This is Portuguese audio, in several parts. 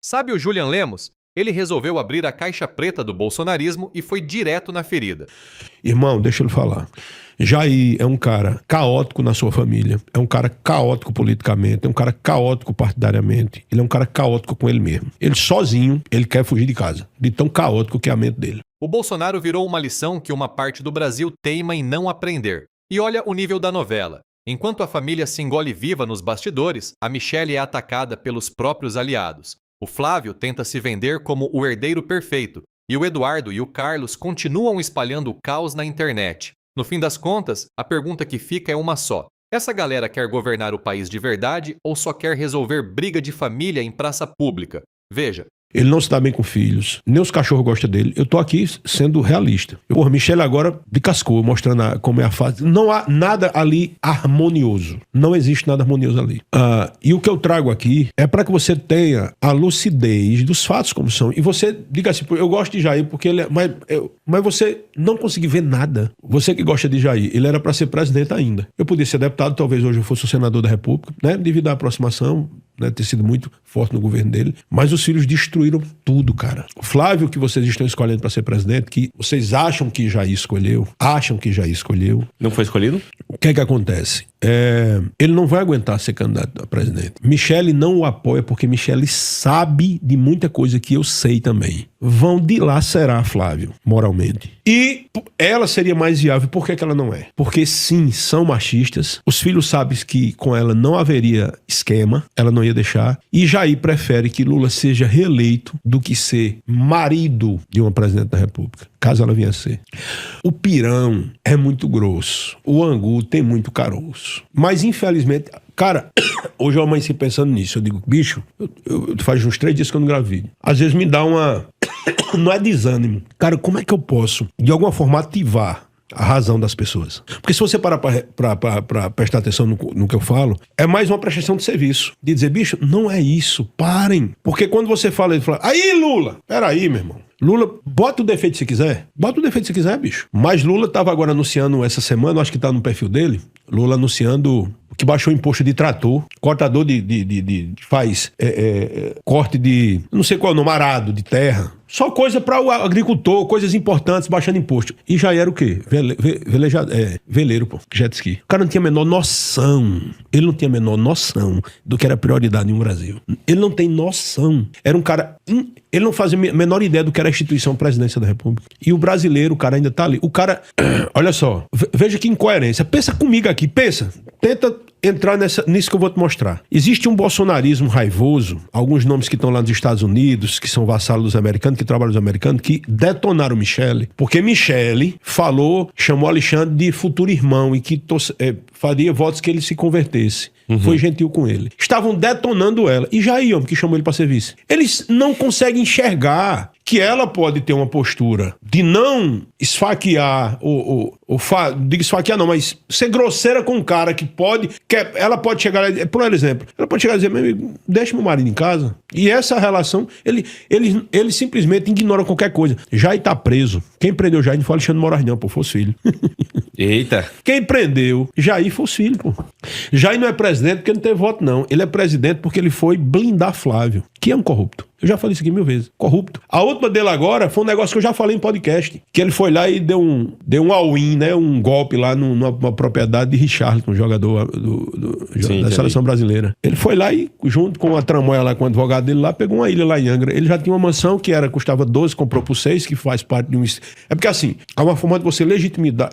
Sabe o Julian Lemos? Ele resolveu abrir a caixa preta do bolsonarismo e foi direto na ferida. Irmão, deixa eu lhe falar. Jair é um cara caótico na sua família, é um cara caótico politicamente, é um cara caótico partidariamente, ele é um cara caótico com ele mesmo. Ele sozinho, ele quer fugir de casa, de tão caótico que é a mente dele. O Bolsonaro virou uma lição que uma parte do Brasil teima em não aprender. E olha o nível da novela. Enquanto a família se engole viva nos bastidores, a Michelle é atacada pelos próprios aliados. O Flávio tenta se vender como o herdeiro perfeito, e o Eduardo e o Carlos continuam espalhando o caos na internet. No fim das contas, a pergunta que fica é uma só. Essa galera quer governar o país de verdade ou só quer resolver briga de família em praça pública? Veja. Ele não se dá bem com filhos, nem os cachorros gostam dele. Eu tô aqui sendo realista. Michelle agora de cascou, mostrando como é a fase. Não há nada ali harmonioso. Não existe nada harmonioso ali. E o que eu trago aqui é para que você tenha a lucidez dos fatos como são. E você diga assim, eu gosto de Jair porque ele é... Mas você não conseguir ver nada. Você que gosta de Jair, ele era para ser presidente ainda. Eu podia ser deputado, talvez hoje eu fosse o senador da República, né? Devido à aproximação, né? Ter sido muito forte no governo dele. Mas os filhos destruíram tudo, cara. O Flávio que vocês estão escolhendo para ser presidente, que vocês acham que Jair escolheu, Não foi escolhido? O que é que acontece? Ele não vai aguentar ser candidato a presidente. Michelle não o apoia porque Michelle sabe de muita coisa que eu sei também. Vão dilacerar Flávio, moralmente. E ela seria mais viável. Por que ela não é? Porque sim, são machistas. Os filhos sabem que com ela não haveria esquema. Ela não ia deixar. E Jair prefere que Lula seja reeleito do que ser marido de uma presidente da República, caso ela venha a ser. O pirão é muito grosso. O angu tem muito caroço. Mas, infelizmente, cara, hoje eu amanheci pensando nisso. Eu digo, bicho, faz uns 3 dias que eu não gravo vídeo. Às vezes me dá uma... Não é desânimo. Cara, como é que eu posso, de alguma forma, ativar a razão das pessoas? Porque se você parar pra prestar atenção no que eu falo, é mais uma prestação de serviço. De dizer, bicho, não é isso, parem. Porque quando você fala, ele fala, aí Lula, peraí, meu irmão. Lula, bota o defeito se quiser. Bota o defeito se quiser, bicho. Mas Lula tava agora anunciando essa semana, acho que tá no perfil dele, Lula anunciando que baixou o imposto de trator, cortador faz corte de, não sei qual é o nome, arado de terra. Só coisa para o agricultor, coisas importantes, baixando imposto. E já era o quê? Veleiro, pô, jet ski. O cara não tinha a menor noção. Ele não tinha a menor noção do que era prioridade no Brasil. Ele não tem noção. Era um cara... Ele não fazia a menor ideia do que era a instituição presidência da República. E o brasileiro, o cara ainda tá ali. O cara... Olha só. Veja que incoerência. Pensa comigo aqui. Pensa. Tenta entrar nisso que eu vou te mostrar. Existe um bolsonarismo raivoso, alguns nomes que estão lá nos Estados Unidos, que são vassalos dos americanos, que trabalham dos americanos, que detonaram Michelle, porque Michelle chamou Alexandre de futuro irmão e que faria votos que ele se convertesse. Foi gentil com ele. Estavam detonando ela. E Jair, homem, que chamou ele para ser vice. Eles não conseguem enxergar que ela pode ter uma postura de não esfaquear, digo esfaquear não, mas ser grosseira com um cara ela pode chegar, por exemplo, ela pode chegar e dizer, meu amigo, deixa meu marido em casa. E essa relação, ele simplesmente ignora qualquer coisa. Jair tá preso. Quem prendeu Jair não foi Alexandre de Moraes não, pô, foi os filhos. Eita. Quem prendeu Jair foi os filhos, pô. Jair não é presidente porque não teve voto, não. Ele é presidente porque ele foi blindar Flávio, que é um corrupto. Eu já falei isso aqui 1000 vezes. Corrupto. A última dele agora foi um negócio que eu já falei em podcast. Que ele foi lá e deu um all-in, né? Um golpe lá numa propriedade de Richarlison, um jogador da seleção brasileira. Ele foi lá e, junto com a tramóia lá, com o advogado dele lá, pegou uma ilha lá em Angra. Ele já tinha uma mansão que custava 12, comprou por 6, que faz parte de um... É porque assim, há uma forma de você legitimizar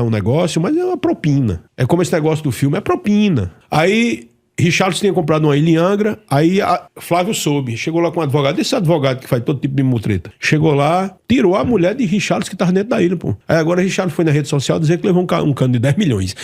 um negócio, mas é uma propina. É como esse negócio do filme, é propina. Aí... Richarlison tinha comprado uma ilha em Angra, aí Flávio soube, chegou lá com um advogado, esse advogado que faz todo tipo de mutreta, chegou lá, tirou a mulher de Richarlison que estava dentro da ilha, pô. Aí agora Richarlison foi na rede social dizer que levou um cano de 10 milhões.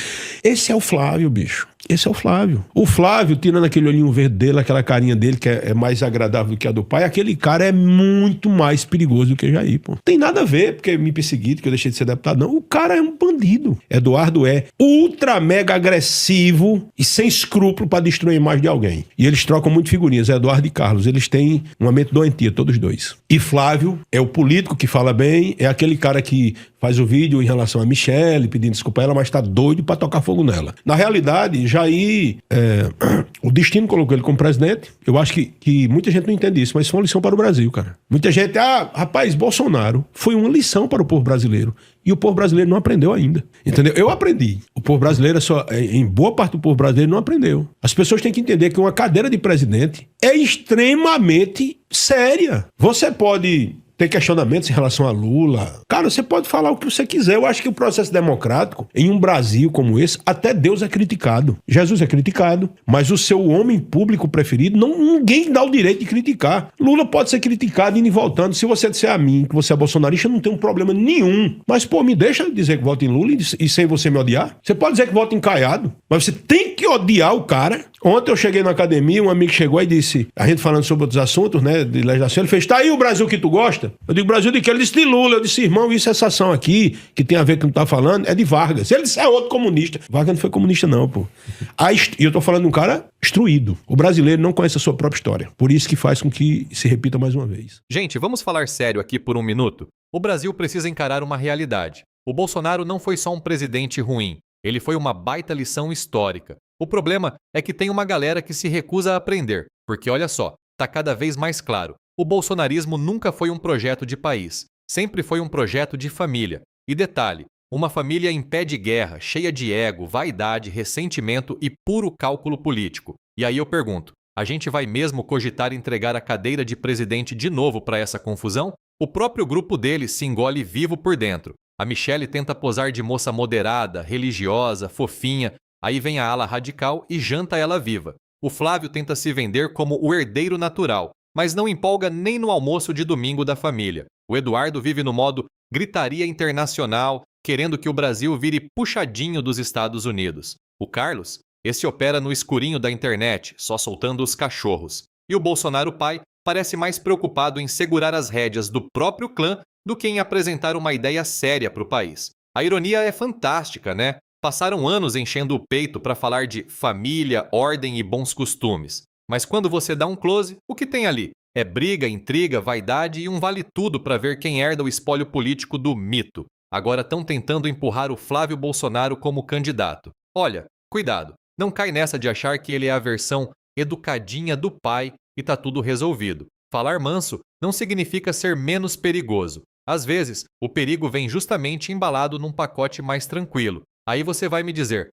Esse é o Flávio, bicho. Esse é o Flávio. O Flávio, tirando aquele olhinho verde dele, aquela carinha dele que é mais agradável do que a do pai, aquele cara é muito mais perigoso do que Jair, pô. Tem nada a ver porque me perseguiram, que eu deixei de ser deputado, não. O cara é um bandido. Eduardo é ultra mega agressivo e sem escrúpulo pra destruir a imagem de alguém. E eles trocam muito figurinhas, Eduardo e Carlos. Eles têm uma mente doentia, todos dois. E Flávio é o político que fala bem, é aquele cara que faz o vídeo em relação a Michelle, pedindo desculpa a ela, mas tá doido pra tocar fogo nela. Na realidade, Jair, o destino colocou ele como presidente. Eu acho que muita gente não entende isso, mas foi uma lição para o Brasil, cara. Muita gente, rapaz, Bolsonaro foi uma lição para o povo brasileiro. E o povo brasileiro não aprendeu ainda. Entendeu? Eu aprendi. O povo brasileiro, em boa parte do povo brasileiro, não aprendeu. As pessoas têm que entender que uma cadeira de presidente é extremamente séria. Você pode ter questionamentos em relação a Lula. Cara, você pode falar o que você quiser. Eu acho que o processo democrático, em um Brasil como esse, até Deus é criticado. Jesus é criticado, mas o seu homem público preferido, ninguém dá o direito de criticar. Lula pode ser criticado indo e voltando. Se você disser a mim que você é bolsonarista, eu não tenho problema nenhum. Mas, me deixa dizer que voto em Lula e sem você me odiar. Você pode dizer que voto em Caiado, mas você tem que odiar o cara. Ontem eu cheguei na academia, um amigo chegou e disse, a gente falando sobre outros assuntos, né, de legislação, ele fez, tá aí o Brasil que tu gosta? Eu digo, Brasil de quê? Ele disse, de Lula. Eu disse, irmão, essa ação aqui, que tem a ver com o que tu tá falando, é de Vargas. Ele disse, é outro comunista. Vargas não foi comunista não, pô. E eu tô falando de um cara instruído. O brasileiro não conhece a sua própria história. Por isso que faz com que se repita mais uma vez. Gente, vamos falar sério aqui por um minuto? O Brasil precisa encarar uma realidade. O Bolsonaro não foi só um presidente ruim. Ele foi uma baita lição histórica. O problema é que tem uma galera que se recusa a aprender, porque olha só, tá cada vez mais claro. O bolsonarismo nunca foi um projeto de país, sempre foi um projeto de família. E detalhe, uma família em pé de guerra, cheia de ego, vaidade, ressentimento e puro cálculo político. E aí eu pergunto, a gente vai mesmo cogitar entregar a cadeira de presidente de novo para essa confusão? O próprio grupo dele se engole vivo por dentro. A Michelle tenta posar de moça moderada, religiosa, fofinha. Aí vem a ala radical e janta ela viva. O Flávio tenta se vender como o herdeiro natural, mas não empolga nem no almoço de domingo da família. O Eduardo vive no modo gritaria internacional, querendo que o Brasil vire puxadinho dos Estados Unidos. O Carlos, esse opera no escurinho da internet, só soltando os cachorros. E o Bolsonaro pai parece mais preocupado em segurar as rédeas do próprio clã do que em apresentar uma ideia séria para o país. A ironia é fantástica, né? Passaram anos enchendo o peito para falar de família, ordem e bons costumes. Mas quando você dá um close, o que tem ali? É briga, intriga, vaidade e um vale-tudo para ver quem herda o espólio político do mito. Agora estão tentando empurrar o Flávio Bolsonaro como candidato. Olha, cuidado, não cai nessa de achar que ele é a versão educadinha do pai e tá tudo resolvido. Falar manso não significa ser menos perigoso. Às vezes, o perigo vem justamente embalado num pacote mais tranquilo. Aí você vai me dizer,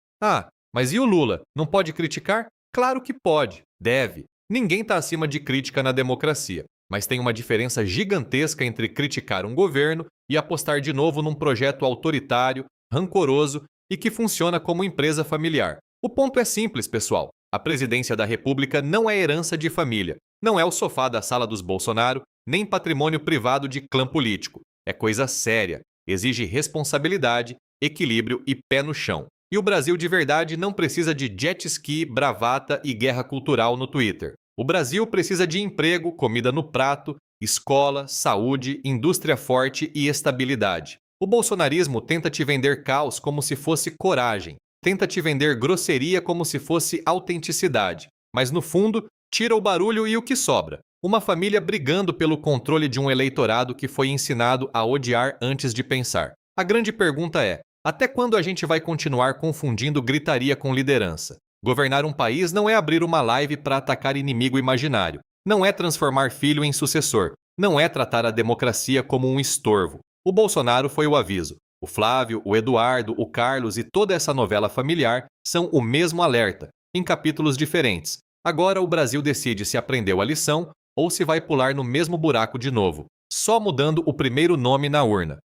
mas e o Lula? Não pode criticar? Claro que pode, deve. Ninguém está acima de crítica na democracia, mas tem uma diferença gigantesca entre criticar um governo e apostar de novo num projeto autoritário, rancoroso e que funciona como empresa familiar. O ponto é simples, pessoal. A presidência da República não é herança de família, não é o sofá da sala dos Bolsonaro, nem patrimônio privado de clã político. É coisa séria, exige responsabilidade, equilíbrio e pé no chão. E o Brasil de verdade não precisa de jet ski, bravata e guerra cultural no Twitter. O Brasil precisa de emprego, comida no prato, escola, saúde, indústria forte e estabilidade. O bolsonarismo tenta te vender caos como se fosse coragem, tenta te vender grosseria como se fosse autenticidade, mas no fundo, tira o barulho e o que sobra. Uma família brigando pelo controle de um eleitorado que foi ensinado a odiar antes de pensar. A grande pergunta é, até quando a gente vai continuar confundindo gritaria com liderança? Governar um país não é abrir uma live para atacar inimigo imaginário. Não é transformar filho em sucessor. Não é tratar a democracia como um estorvo. O Bolsonaro foi o aviso. O Flávio, o Eduardo, o Carlos e toda essa novela familiar são o mesmo alerta, em capítulos diferentes. Agora o Brasil decide se aprendeu a lição ou se vai pular no mesmo buraco de novo, só mudando o primeiro nome na urna.